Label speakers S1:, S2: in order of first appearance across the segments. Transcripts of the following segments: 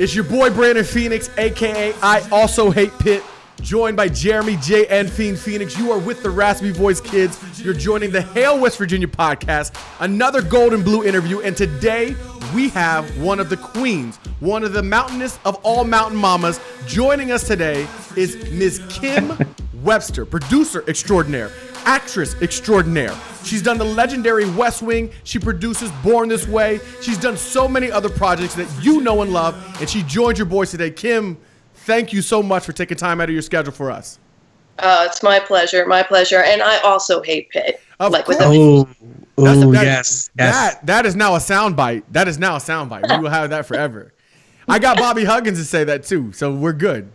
S1: It's your boy Brandon Phoenix, aka I Also Hate Pitt, joined by Jeremy J. and Fiend Phoenix. You are with the Raspy Voice Kids. You're joining the Hail West Virginia podcast, another Gold and Blue interview, and today we have one of the queens, one of the mountainest of all mountain mamas. Joining us today is Ms. Kim Webster, producer extraordinaire, actress extraordinaire. She's done the legendary West Wing. She produces Born This Way. She's done so many other projects that you know and love, and she joined your boys today. Kim, thank you so much for taking time out of your schedule for us.
S2: It's my pleasure, and I also hate Pitt.
S1: Yes. That is now a soundbite. That is now a soundbite. We will have that forever. I got Bobby Huggins to say that too, so we're good.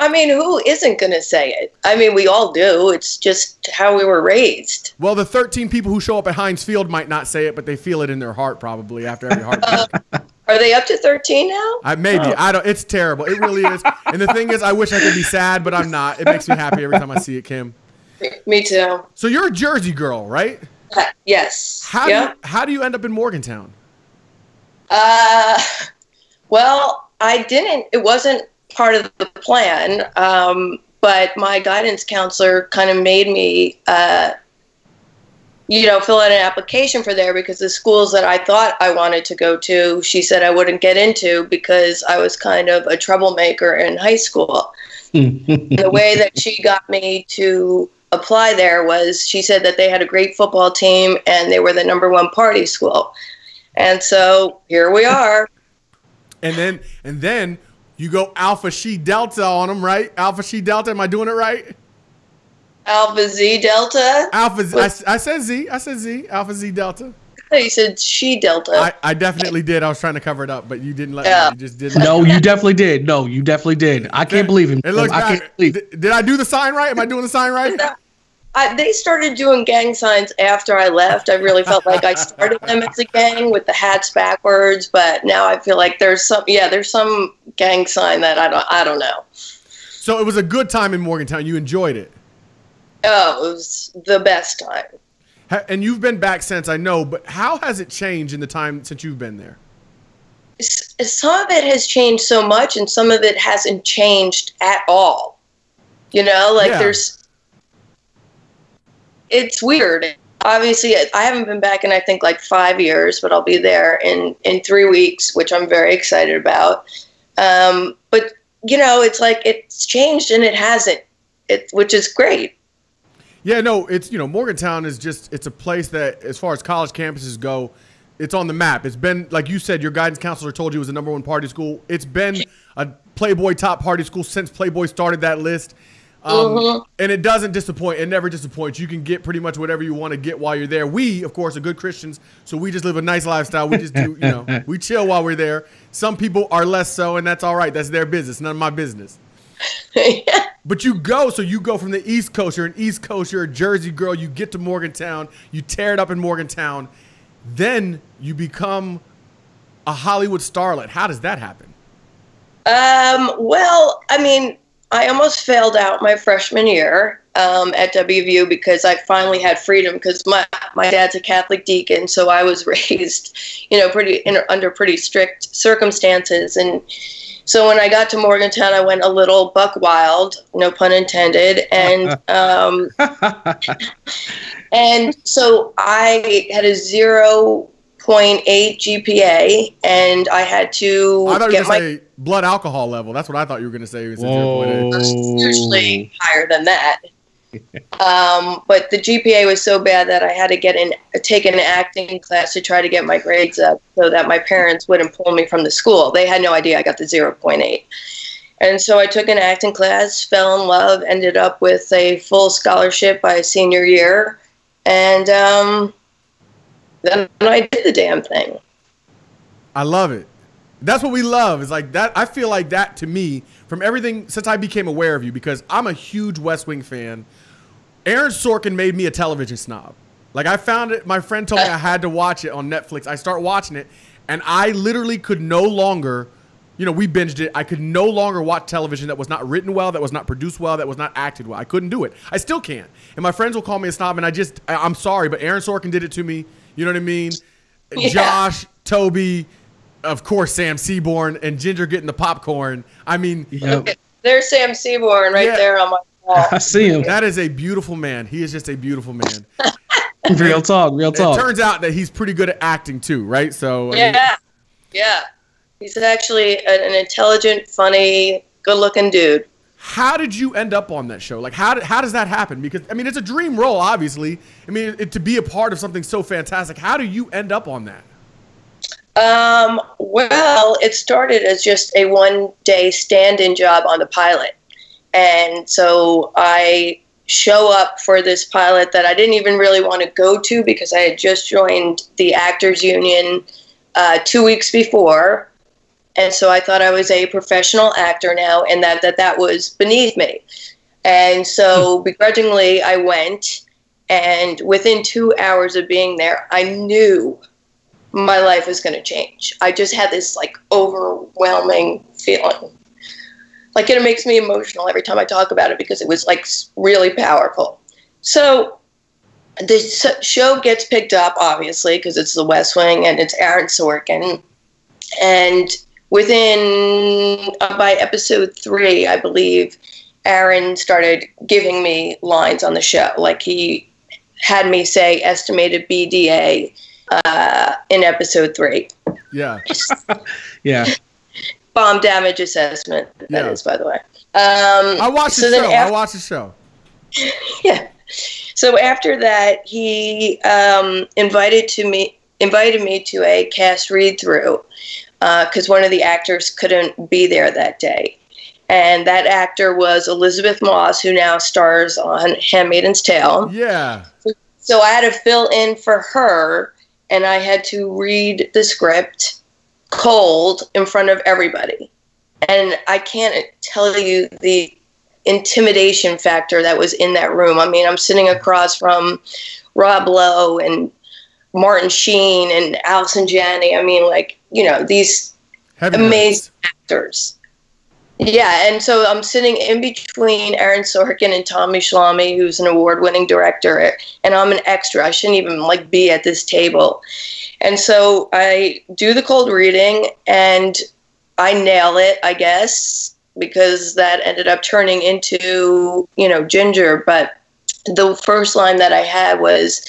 S2: I mean, who isn't going to say it? I mean, we all do. It's just how we were raised.
S1: Well, the 13 people who show up at Heinz Field might not say it, but they feel it in their heart probably after every heartbeat.
S2: Are they up to 13 now?
S1: Maybe. Oh. I don't. It's terrible. It really is. And the thing is, I wish I could be sad, but I'm not. It makes me happy every time I see it, Kim.
S2: Me too.
S1: So you're a Jersey girl, right?
S2: Yes.
S1: How do you end up in Morgantown?
S2: Well, I didn't. It wasn't part of the plan, but my guidance counselor kind of made me, fill out an application for there because the schools that I thought I wanted to go to, she said I wouldn't get into because I was kind of a troublemaker in high school. The way that she got me to apply there was she said that they had a great football team and they were the #1 party school. And so here we are. And
S1: then you go Alpha Chi Delta on them, right? Alpha Chi Delta. Am I doing it right?
S2: Alpha Z Delta.
S1: I said Z. Alpha Z Delta.
S2: You said Chi Delta.
S1: I definitely did. I was trying to cover it up, but you didn't let me. You just didn't.
S3: No, you definitely did. No, you definitely did. I can't believe him.
S1: It looks bad. Did I do the sign right? Am I doing the sign right?
S2: They started doing gang signs after I left. I really felt like I started them as a gang with the hats backwards, but now I feel like there's some gang sign that I don't know.
S1: So it was a good time in Morgantown. You enjoyed it.
S2: Oh, it was the best time.
S1: And you've been back since, I know, but how has it changed in the time since you've been there?
S2: Some of it has changed so much, and some of it hasn't changed at all. It's weird. Obviously, I haven't been back in, I think, like 5 years, but I'll be there in 3 weeks, which I'm very excited about. But, it's like it's changed and it hasn't, which is great.
S1: Yeah, no, it's, Morgantown is it's a place that, as far as college campuses go, it's on the map. It's been, like you said, your guidance counselor told you it was the #1 party school. It's been a Playboy top party school since Playboy started that list. And it doesn't disappoint. It never disappoints. You can get pretty much whatever you want to get while you're there. We, of course, are good Christians, so we just live a nice lifestyle. We just do, we chill while we're there. Some people are less so, and that's all right. That's their business, none of my business.
S2: Yeah.
S1: But you go from the East Coast. You're an East Coast. You're a Jersey girl. You get to Morgantown. You tear it up in Morgantown. Then you become a Hollywood starlet. How does that happen?
S2: Well, I mean, I almost failed out my freshman year at WVU because I finally had freedom because my dad's a Catholic deacon, so I was raised, under pretty strict circumstances. And so when I got to Morgantown, I went a little buck wild, no pun intended, and and so I had a 0.8 GPA, and I had to
S1: get my blood alcohol level. That's what I thought you were going to say. It was
S2: usually higher than that. But the GPA was so bad that I had to take an acting class to try to get my grades up so that my parents wouldn't pull me from the school. They had no idea I got the 0.8. And so I took an acting class, fell in love, ended up with a full scholarship by senior year. And then I did the damn thing.
S1: I love it. That's what we love. It's like that. I feel like that to me from everything since I became aware of you, because I'm a huge West Wing fan. Aaron Sorkin made me a television snob. Like, I found it. My friend told me I had to watch it on Netflix. I start watching it, and I literally could no longer, we binged it. I could no longer watch television that was not written well, that was not produced well, that was not acted well. I couldn't do it. I still can't. And my friends will call me a snob, and I'm sorry, but Aaron Sorkin did it to me. You know what I mean? Yeah. Josh, Toby, of course, Sam Seaborn and Ginger getting the popcorn. I mean,
S2: yep. There's Sam Seaborn right there on my wall.
S3: I see him.
S1: That is a beautiful man. He is just a beautiful man.
S3: Real talk. Real talk.
S1: It turns out that he's pretty good at acting too, right? So
S2: yeah. He's actually an intelligent, funny, good-looking dude.
S1: How did you end up on that show? Like, how does that happen? Because, I mean, it's a dream role, obviously. I mean, to be a part of something so fantastic, how do you end up on that?
S2: Well, it started as just a one-day stand-in job on the pilot. And so I show up for this pilot that I didn't even really want to go to because I had just joined the Actors Union 2 weeks before. And so I thought I was a professional actor now, and that was beneath me. And so begrudgingly, I went, and within 2 hours of being there, I knew my life was going to change. I just had this like overwhelming feeling. Like, it makes me emotional every time I talk about it because it was like really powerful. So the show gets picked up, obviously, because it's The West Wing and it's Aaron Sorkin. And by episode 3, I believe, Aaron started giving me lines on the show. Like, he had me say estimated BDA in episode 3.
S1: Yeah.
S3: Yeah.
S2: Bomb damage assessment, that is, by the way.
S1: I watched the show.
S2: Yeah. So after that, he invited me to a cast read-through because one of the actors couldn't be there that day. And that actor was Elisabeth Moss, who now stars on Handmaid's Tale.
S1: Yeah.
S2: So I had to fill in for her, and I had to read the script cold in front of everybody. And I can't tell you the intimidation factor that was in that room. I mean, I'm sitting across from Rob Lowe and Martin Sheen and Allison Janney. I mean, like, you know, these amazing actors. Yeah, and so I'm sitting in between Aaron Sorkin and Tommy Schlamme, who's an award-winning director, and I'm an extra. I shouldn't even, like, be at this table. And so I do the cold reading, and I nail it, I guess, because that ended up turning into, you know, Ginger. But the first line that I had was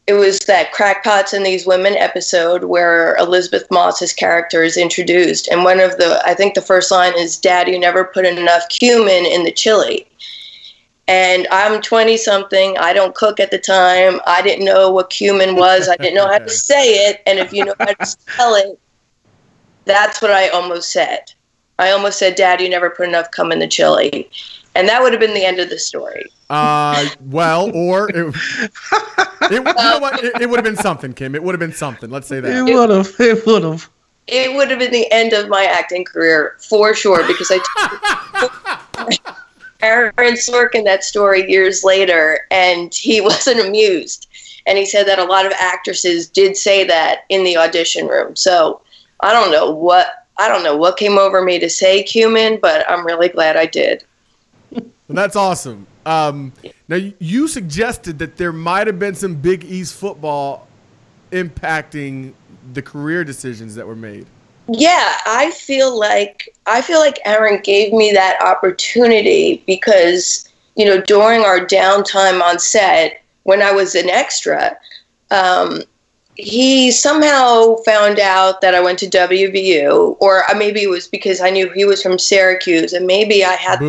S2: it was that Crackpots and These Women episode where Elisabeth Moss's character is introduced. And I think the first line is, "Dad, you never put enough cumin in the chili." And I'm 20-something. I don't cook at the time. I didn't know what cumin was. I didn't know how to say it. And if you know how to spell it, that's what I almost said. I almost said, "Dad, you never put enough cum in the chili." And that would have been the end of the story.
S1: Well, or you know what? It would have been something, Kim. It would have been something. Let's say that.
S3: It would have.
S2: It would have been the end of my acting career for sure, because I told Aaron Sorkin that story years later, and he wasn't amused. And he said that a lot of actresses did say that in the audition room. So I don't know what came over me to say cumin, but I'm really glad I did.
S1: Well, that's awesome. Now, you suggested that there might have been some Big East football impacting the career decisions that were made.
S2: Yeah, I feel like Aaron gave me that opportunity because, you know, during our downtime on set, when I was an extra, he somehow found out that I went to WVU, or maybe it was because I knew he was from Syracuse, and maybe I had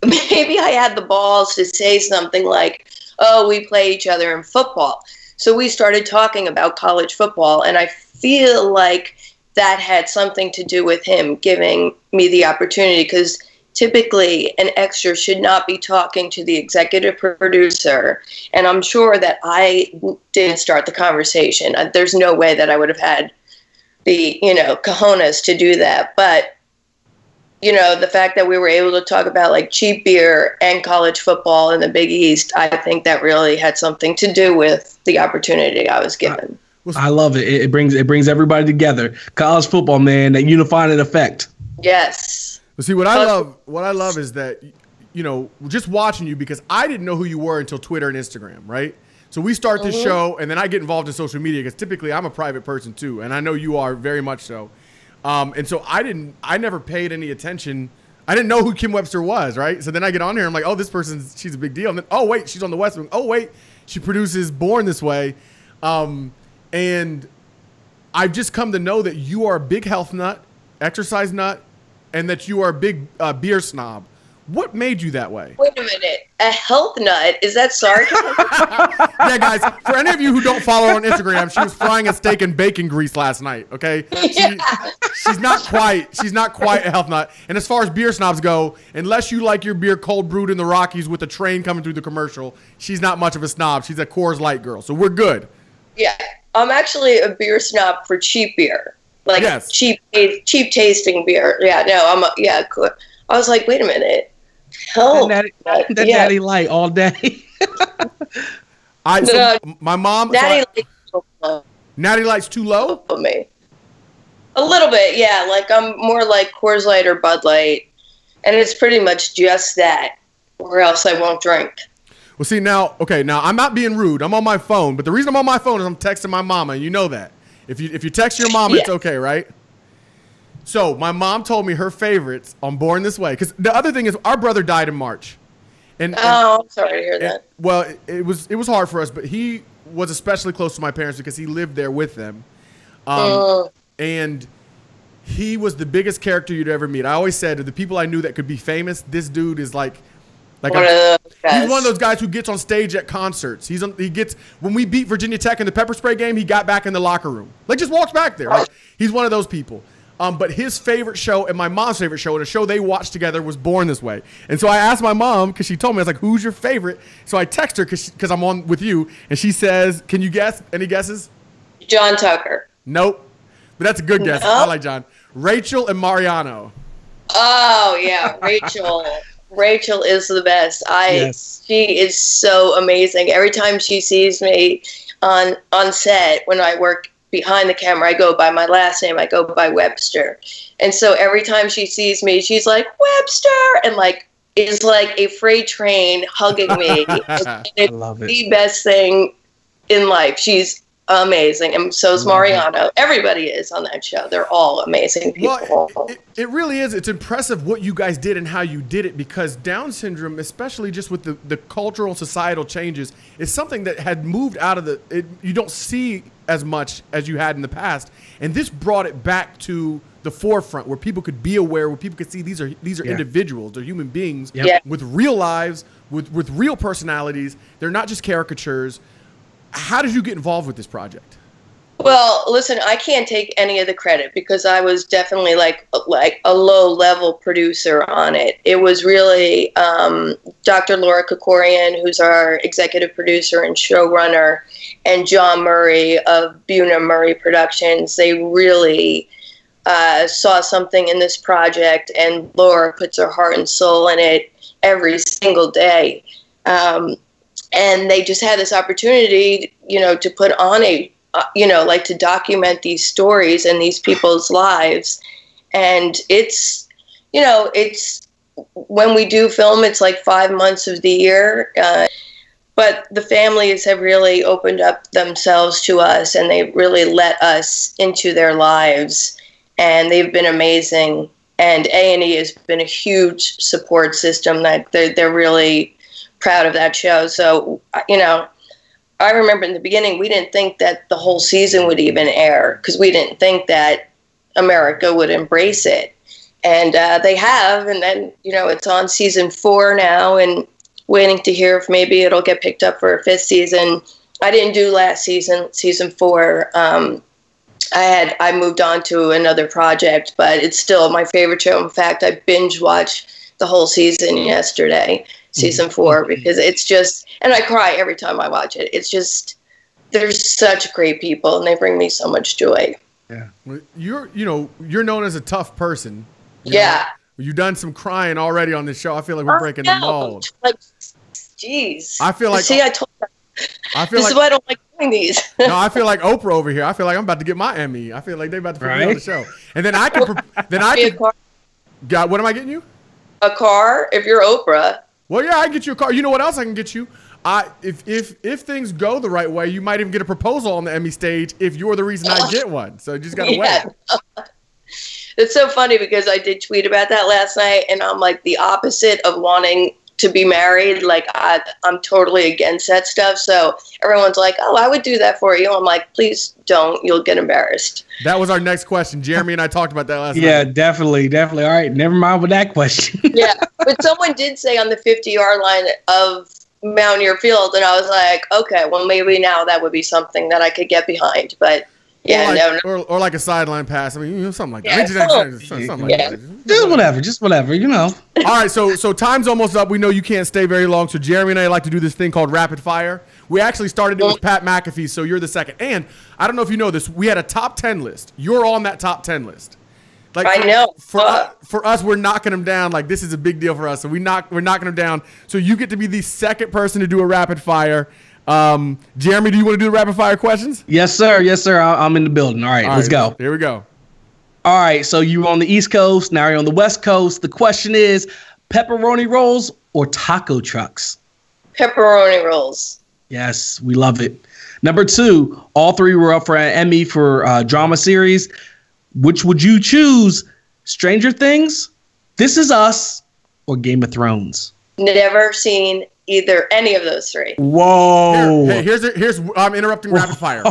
S2: maybe I had the balls to say something like, "Oh, we play each other in football." So we started talking about college football, and I feel like that had something to do with him giving me the opportunity, because typically an extra should not be talking to the executive producer, and I'm sure that I didn't start the conversation. There's no way that I would have had the, you know, cojones to do that. But, you know, the fact that we were able to talk about like cheap beer and college football in the Big East, I think that really had something to do with the opportunity I was given.
S3: I love it. It brings everybody together. College football, man, that unifying effect.
S2: Yes.
S1: Well, see, what I love is that, you know, just watching you, because I didn't know who you were until Twitter and Instagram, right? So we start this show, and then I get involved in social media because typically I'm a private person too, and I know you are very much so. And so I never paid any attention. I didn't know who Kim Webster was, right? So then I get on here, I'm like, oh, this she's a big deal. And then, oh wait, she's on the West Wing. Oh wait, she produces Born This Way, and I've just come to know that you are a big health nut, exercise nut, and that you are a big beer snob. What made you that way?
S2: Wait a minute. A health nut? Is that sarcasm?
S1: Yeah, guys, for any of you who don't follow her on Instagram, she was frying a steak in bacon grease last night, okay? She's not quite a health nut. And as far as beer snobs go, unless you like your beer cold brewed in the Rockies with a train coming through the commercial, she's not much of a snob. She's a Coors Light girl. So we're good.
S2: Yeah. I'm actually a beer snob for cheap beer. Like cheap tasting beer. Yeah, no, cool. I was like, wait a minute.
S3: Natty Light all day.
S1: My mom. Natty Light's too low
S2: for me. A little bit, yeah. Like I'm more like Coors Light or Bud Light, and it's pretty much just that, or else I won't drink.
S1: Well, see now I'm not being rude. I'm on my phone, but the reason I'm on my phone is I'm texting my mama. You know that. If you text your mama, it's okay, right? So my mom told me her favorites on Born This Way. Because the other thing is our brother died in March. And
S2: I'm sorry to hear that.
S1: Well, it was hard for us, but he was especially close to my parents because he lived there with them. And he was the biggest character you'd ever meet. I always said, of the people I knew that could be famous, this dude is like he's one of those guys who gets on stage at concerts. When we beat Virginia Tech in the pepper spray game, he got back in the locker room. Like just walks back there. Like, he's one of those people. But his favorite show and my mom's favorite show and a show they watched together was Born This Way. And so I asked my mom, because she told me, I was like, who's your favorite? So I text her because I'm on with you. And she says, can you guess? Any guesses?
S2: John Tucker.
S1: Nope. But that's a good guess. I like John. Rachel and Mariano.
S2: Oh, yeah. Rachel. Rachel is the best. She is so amazing. Every time she sees me on set when I work behind the camera, I go by my last name. I go by Webster. And so every time she sees me, she's like, Webster! And is like a freight train hugging me. It's the best thing in life. She's amazing. And so is Mariano. Everybody is on that show. They're all amazing people.
S1: Well, it really is. It's impressive what you guys did and how you did it, because Down syndrome, especially just with the cultural and societal changes, is something that had moved out of you don't see as much as you had in the past. And this brought it back to the forefront where people could be aware, where people could see these are individuals, they're human beings with real lives, with real personalities. They're not just caricatures. How did you get involved with this project?
S2: Well, listen, I can't take any of the credit because I was definitely like a low-level producer on it. It was really Dr. Laura Kokorian, who's our executive producer and showrunner, and John Murray of Buna Murray Productions. They really saw something in this project, and Laura puts her heart and soul in it every single day. And they just had this opportunity, to put on to document these stories and these people's lives. And it's when we do film, it's like 5 months of the year. But the families have really opened up themselves to us, and they really let us into their lives. And they've been amazing. And A&E has been a huge support system. That they're really proud of that show. So, I remember in the beginning, we didn't think that the whole season would even air because we didn't think that America would embrace it. And they have. And then, it's on season 4 now and waiting to hear if maybe it'll get picked up for a 5th season. I didn't do last season 4. I moved on to another project, but it's still my favorite show. In fact, I binge watched the whole season yesterday. Season 4, because it's just, and I cry every time I watch it. It's just, there's such great people, and they bring me so much joy.
S1: Yeah, you're known as a tough person. You've done some crying already on this show. I feel like we're breaking the mold.
S2: Jeez.
S1: I feel like.
S2: See, I told you. This is why I don't like doing these.
S1: No, I feel like Oprah over here. I feel like I'm about to get my Emmy. I feel like they're about to put me on the show, and then I can. God, what am I getting you?
S2: A car, if you're Oprah.
S1: Well, yeah, I get you a car. You know what else I can get you? If things go the right way, you might even get a proposal on the Emmy stage if you're the reason I get one. So you just gotta wait.
S2: It's so funny because I did tweet about that last night, and I'm like the opposite of wanting to be married. Like I'm totally against that stuff. So everyone's like, "Oh, I would do that for you." I'm like, "Please don't. You'll get embarrassed."
S1: That was our next question. Jeremy and I talked about that last night.
S3: Yeah, definitely. All right, never mind with that question.
S2: Yeah, but someone did say on the 50-yard line of Mountaineer Field, and I was like, "Okay, well maybe now that would be something that I could get behind." But yeah,
S1: or like a sideline pass. I mean, something like that.
S3: Just whatever,
S1: All right, so time's almost up. We know you can't stay very long, so Jeremy and I like to do this thing called rapid fire. We actually started it with Pat McAfee, so you're the second. And I don't know if you know this, we had a top 10 list. You're on that top 10 list. Like
S2: I know.
S1: For us, we're knocking them down. Like this is a big deal for us, so we're knocking them down. So you get to be the second person to do a rapid fire. Jeremy, do you want to do the rapid fire questions?
S3: Yes, sir. I'm in the building. All right, let's go.
S1: Here we go.
S3: All right, so you were on the East Coast. Now you're on the West Coast. The question is pepperoni rolls or taco trucks?
S2: Pepperoni rolls.
S3: Yes, we love it. Number 2, all 3 were up for an Emmy for drama series. Which would you choose? Stranger Things, This Is Us, or Game of Thrones?
S2: Never seen any of those 3.
S3: Whoa!
S1: Here's I'm interrupting rapid fire.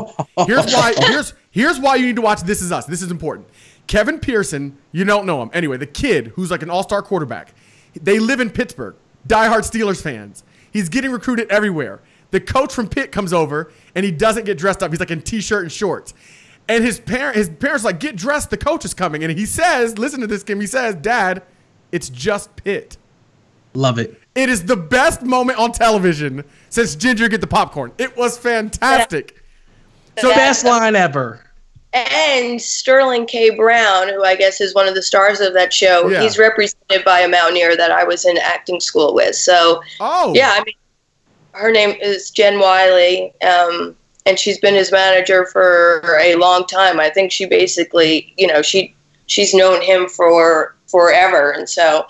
S1: Here's why you need to watch This Is Us. This is important. Kevin Pearson, you don't know him. Anyway, the kid who's like an all-star quarterback. They live in Pittsburgh. Diehard Steelers fans. He's getting recruited everywhere. The coach from Pitt comes over and he doesn't get dressed up. He's like in t-shirt and shorts. And his parents like, get dressed. The coach is coming. And he says, listen to this, Kim. He says, Dad, it's just Pitt.
S3: Love it.
S1: It is the best moment on television since Ginger Get the Popcorn. It was fantastic.
S3: So best line ever.
S2: And Sterling K. Brown, who I guess is one of the stars of that show, he's represented by a Mountaineer that I was in acting school with. So, yeah, I mean, her name is Jen Wiley, and she's been his manager for a long time. I think she basically, she's known him for forever, and so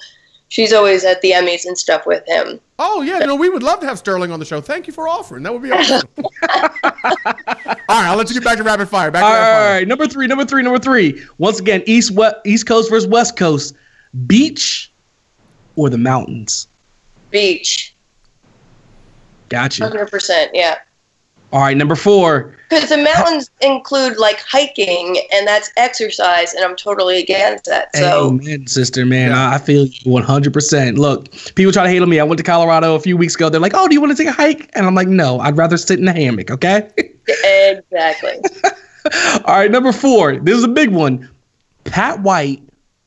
S2: she's always at the Emmys and stuff with him.
S1: Oh, yeah. We would love to have Sterling on the show. Thank you for offering. That would be awesome. All right, I'll let you get back to rapid fire. All
S3: right, number three. Once again, East Coast versus West Coast. Beach or the mountains?
S2: Beach.
S3: Gotcha.
S2: 100%, yeah.
S3: All right, number 4.
S2: Because the mountains include like hiking, and that's exercise, and I'm totally against that. So,
S3: amen, sister, man. Yeah. I feel you 100%. Look, people try to hate on me. I went to Colorado a few weeks ago. They're like, "Oh, do you want to take a hike?" And I'm like, "No, I'd rather sit in a hammock." Okay.
S2: Exactly.
S3: All right, number 4. This is a big one. Pat White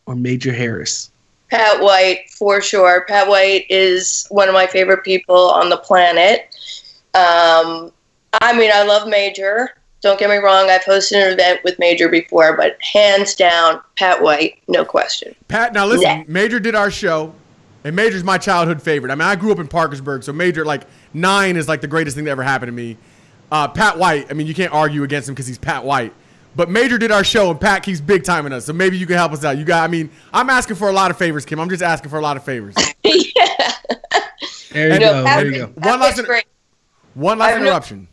S3: or Major Harris?
S2: Pat White, for sure. Pat White is one of my favorite people on the planet. I mean, I love Major. Don't get me wrong. I've hosted an event with Major before, but hands down, Pat White, no question.
S1: Pat, now listen, Major did our show, and Major's my childhood favorite. I mean, I grew up in Parkersburg, so Major, 9 is the greatest thing that ever happened to me. Pat White, I mean, you can't argue against him because he's Pat White. But Major did our show, and Pat keeps big timing us, so maybe you can help us out. I'm asking for a lot of favors, Kim. I'm just asking for a lot of favors.
S2: Yeah.
S3: There you go.
S1: One last interruption.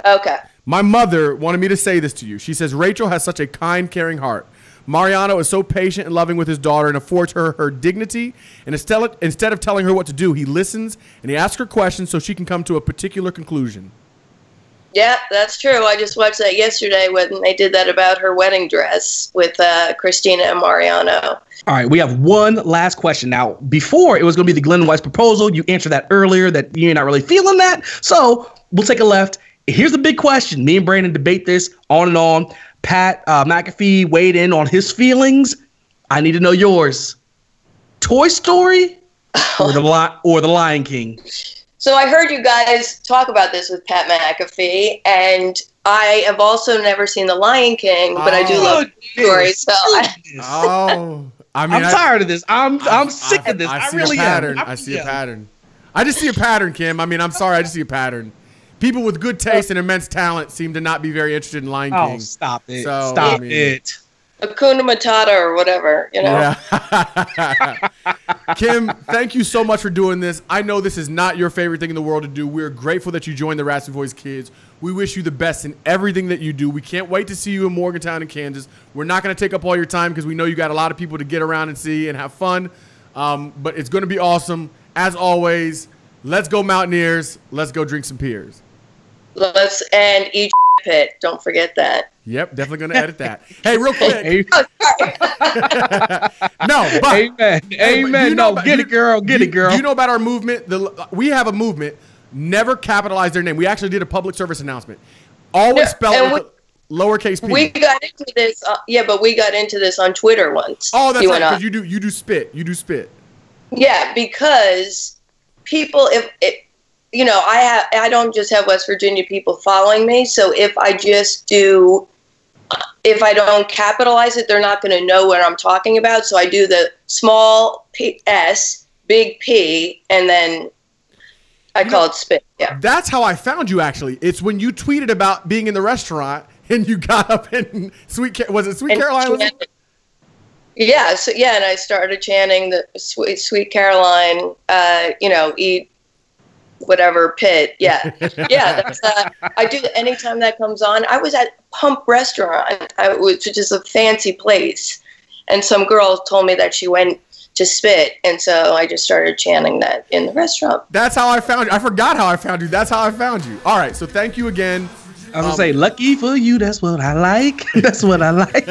S2: Okay.
S1: My mother wanted me to say this to you. She says, Rachel has such a kind, caring heart. Mariano is so patient and loving with his daughter and affords her dignity. And instead of telling her what to do, he listens and he asks her questions so she can come to a particular conclusion.
S2: Yeah, that's true. I just watched that yesterday when they did that about her wedding dress with Christina and Mariano.
S3: All right, we have one last question. Now, before it was going to be the Glenn Weiss proposal. You answered that earlier that you're not really feeling that. So we'll take a left. Here's the big question. Me and Brandon debate this on and on. Pat McAfee weighed in on his feelings. I need to know yours. Toy Story or the Lion King?
S2: So I heard you guys talk about this with Pat McAfee, and I have also never seen The Lion King, but I do love Toy Story. So
S3: I'm tired of this. I'm sick of this. I really am.
S1: I see a pattern. I just see a pattern, Kim. I mean, I'm sorry. I just see a pattern. People with good taste and immense talent seem to not be very interested in Lion King.
S3: Oh, stop it.
S1: So,
S3: stop it.
S2: Hakuna Matata or whatever,
S1: Yeah. Kim, thank you so much for doing this. I know this is not your favorite thing in the world to do. We're grateful that you joined the Raspy Voice Kids. We wish you the best in everything that you do. We can't wait to see you in Morgantown and Kansas. We're not going to take up all your time because we know you got a lot of people to get around and see and have fun. But it's going to be awesome. As always, let's go Mountaineers. Let's go drink some beers.
S2: And eat pit. Don't forget that.
S1: Yep, definitely going to edit that. Hey, real quick.
S3: No, but amen. Get it, girl. Get it, girl.
S1: You know about our movement? We have a movement. Never capitalize their name. We actually did a public service announcement. Always spell it with lowercase p.
S2: We got into this. But we got into this on Twitter once.
S1: Oh, that's right. Because you do spit. You do spit.
S2: Yeah, because people, I don't just have West Virginia people following me. So if I don't capitalize it, they're not going to know what I'm talking about. So I do the small S, big P, and then I call it spit. Yeah.
S1: That's how I found you, actually. It's when you tweeted about being in the restaurant and you got up in Sweet Caroline?
S2: Yeah. So and I started chanting the Sweet Caroline, eat whatever pit. Yeah. Yeah. That's, I do anytime that comes on. I was at Pump Restaurant, which is a fancy place. And some girl told me that she went to spit, and so I just started chanting that in the restaurant.
S1: That's how I found you. I forgot how I found you. That's how I found you. All right, so thank you again.
S3: I was gonna say, lucky for you. That's what I like. That's what I like.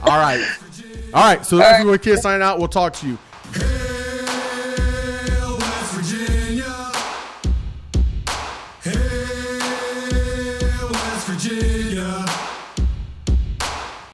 S1: All right. So that's what Kids signing out. We'll talk to you.